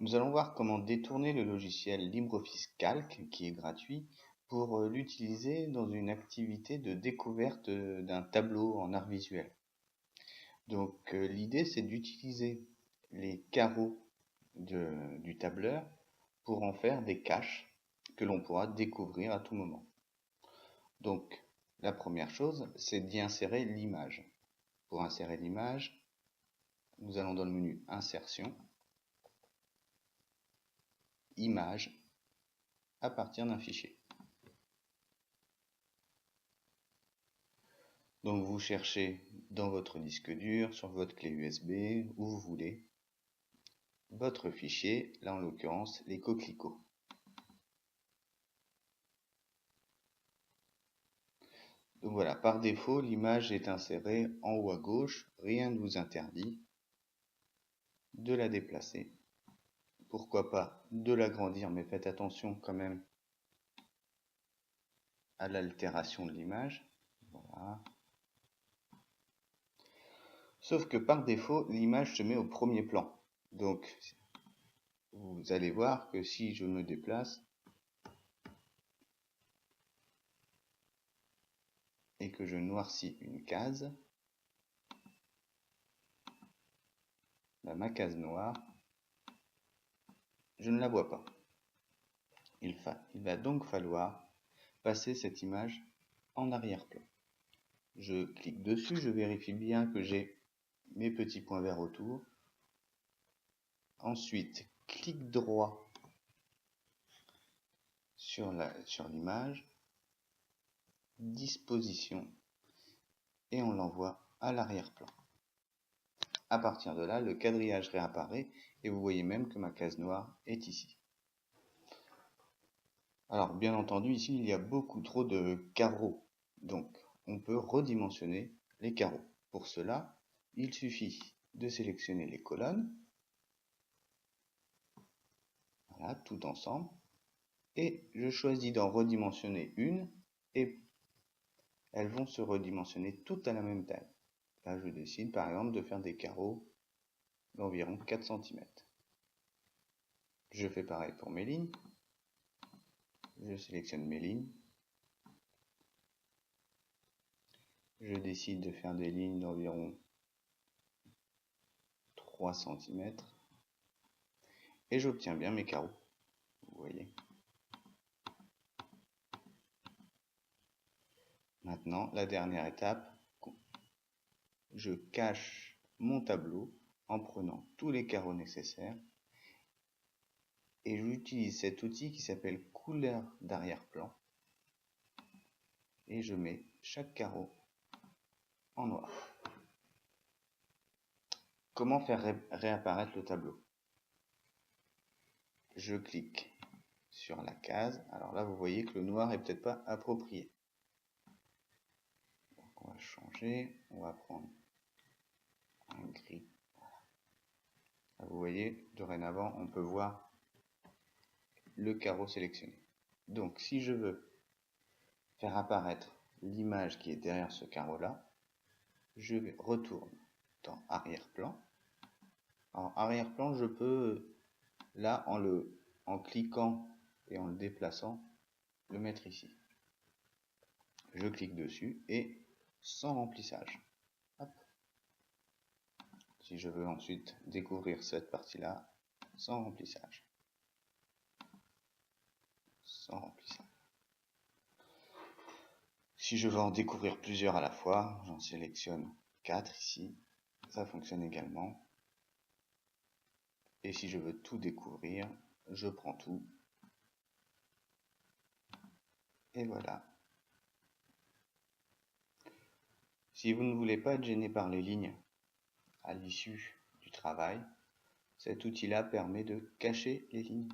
Nous allons voir comment détourner le logiciel LibreOffice Calc, qui est gratuit, pour l'utiliser dans une activité de découverte d'un tableau en art visuel. Donc l'idée, c'est d'utiliser les carreaux du tableur pour en faire des caches que l'on pourra découvrir à tout moment. Donc la première chose, c'est d'y insérer l'image. Pour insérer l'image, nous allons dans le menu Insertion, Image, à partir d'un fichier. Donc vous cherchez dans votre disque dur, sur votre clé USB, où vous voulez, votre fichier, là en l'occurrence les coquelicots. Donc voilà, par défaut, l'image est insérée en haut à gauche, rien ne vous interdit de la déplacer. Pourquoi pas de l'agrandir, mais faites attention quand même à l'altération de l'image. Voilà. Sauf que par défaut, l'image se met au premier plan. Donc, vous allez voir que si je me déplace et que je noircis une case, ma case noire, je ne la vois pas. Il va donc falloir passer cette image en arrière-plan. Je clique dessus, je vérifie bien que j'ai mes petits points verts autour. Ensuite, clic droit sur l'image, disposition, et on l'envoie à l'arrière-plan. À partir de là, le quadrillage réapparaît et vous voyez même que ma case noire est ici. Alors bien entendu, ici il y a beaucoup trop de carreaux, donc on peut redimensionner les carreaux. Pour cela, il suffit de sélectionner les colonnes, voilà, tout ensemble, et je choisis d'en redimensionner une, et elles vont se redimensionner toutes à la même taille. Là, je décide par exemple de faire des carreaux d'environ 4 cm. Je fais pareil pour mes lignes. Je sélectionne mes lignes. Je décide de faire des lignes d'environ 3 cm. Et j'obtiens bien mes carreaux. Vous voyez. Maintenant, la dernière étape, je cache mon tableau en prenant tous les carreaux nécessaires et j'utilise cet outil qui s'appelle couleur d'arrière-plan et je mets chaque carreau en noir. Comment faire réapparaître le tableau? Je clique sur la case. Alors là, vous voyez que le noir est peut-être pas approprié. Donc on va changer. On va prendre un gris. Là, vous voyez, dorénavant, on peut voir le carreau sélectionné. Donc, si je veux faire apparaître l'image qui est derrière ce carreau-là, je retourne dans arrière-plan. En arrière-plan, je peux, là, en cliquant et en le déplaçant, le mettre ici. Je clique dessus et sans remplissage. Hop. Si je veux ensuite découvrir cette partie-là, sans remplissage. Sans remplissage. Si je veux en découvrir plusieurs à la fois, j'en sélectionne 4 ici. Ça fonctionne également. Et si je veux tout découvrir, je prends tout. Et voilà. Si vous ne voulez pas être gêné par les lignes à l'issue du travail, cet outil-là permet de cacher les lignes.